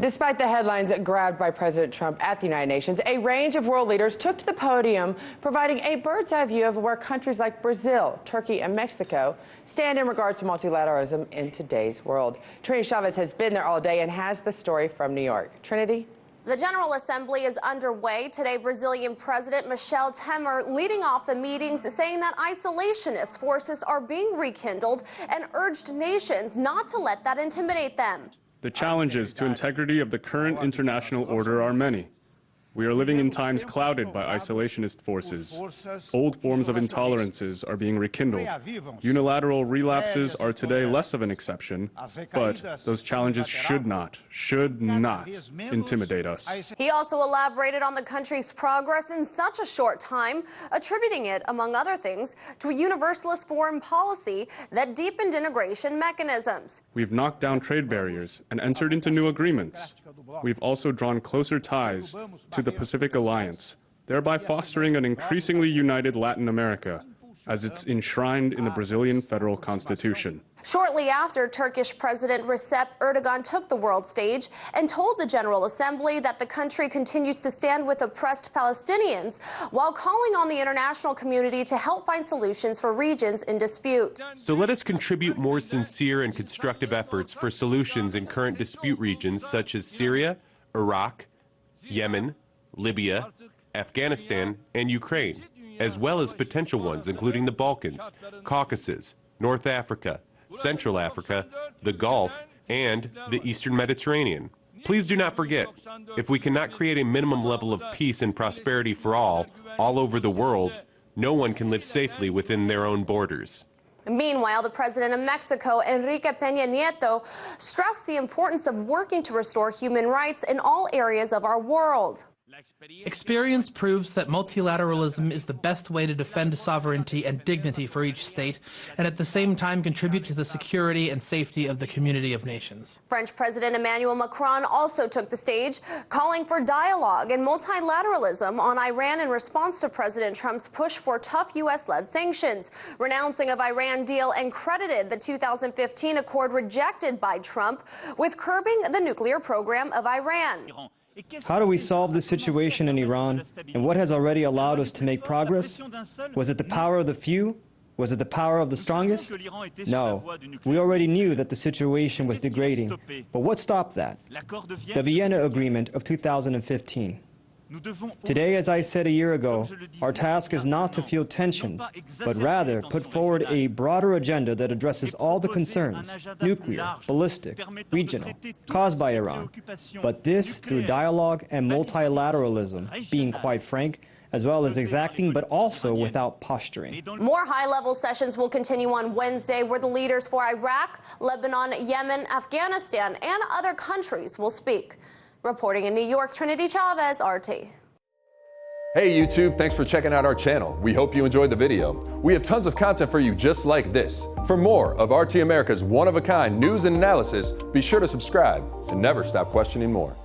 Despite the headlines grabbed by President Trump at the United Nations, a range of world leaders took to the podium, providing a bird's-eye view of where countries like Brazil, Turkey, and Mexico stand in regards to multilateralism in today's world. Trinity Chavez has been there all day and has the story from New York. Trinity? The General Assembly is underway. Today, Brazilian President Michel Temer leading off the meetings, saying that isolationist forces are being rekindled and urged nations not to let that intimidate them. The challenges to integrity of the current international order are many. We are living in times clouded by isolationist forces. Old forms of intolerances are being rekindled. Unilateral relapses are today less of an exception, but those challenges should not intimidate us. He also elaborated on the country's progress in such a short time, attributing it, among other things, to a universalist foreign policy that deepened integration mechanisms. We've knocked down trade barriers and entered into new agreements. We've also drawn closer ties to the Pacific Alliance, thereby fostering an increasingly united Latin America, as it's enshrined in the Brazilian federal constitution. Shortly after, Turkish President Recep Erdogan took the world stage and told the General Assembly that the country continues to stand with oppressed Palestinians while calling on the international community to help find solutions for regions in dispute. So let us contribute more sincere and constructive efforts for solutions in current dispute regions such as Syria, Iraq, Yemen, Libya, Afghanistan, and Ukraine, as well as potential ones including the Balkans, Caucasus, North Africa, Central Africa, the Gulf, and the Eastern Mediterranean. Please do not forget, if we cannot create a minimum level of peace and prosperity for all over the world, no one can live safely within their own borders. Meanwhile, the president of Mexico, Enrique Peña Nieto, stressed the importance of working to restore human rights in all areas of our world. Experience proves that multilateralism is the best way to defend sovereignty and dignity for each state, and at the same time contribute to the security and safety of the community of nations. French President Emmanuel Macron also took the stage, calling for dialogue and multilateralism on Iran in response to President Trump's push for tough U.S.-led sanctions, renouncing of Iran deal and credited the 2015 accord rejected by Trump with curbing the nuclear program of Iran. How do we solve this situation in Iran, and what has already allowed us to make progress? Was it the power of the few? Was it the power of the strongest? No. We already knew that the situation was degrading. But what stopped that? The Vienna Agreement of 2015. Today, as I said a year ago, our task is not to feel tensions, but rather put forward a broader agenda that addresses all the concerns, nuclear, ballistic, regional, caused by Iran. But this through dialogue and multilateralism, being quite frank, as well as exacting, but also without posturing. More high-level sessions will continue on Wednesday, where the leaders for Iraq, Lebanon, Yemen, Afghanistan, and other countries will speak. Reporting in New York, Trinity Chavez, RT. Hey YouTube, thanks for checking out our channel. We hope you enjoyed the video. We have tons of content for you just like this. For more of RT America's one-of-a-kind news and analysis, be sure to subscribe and never stop questioning more.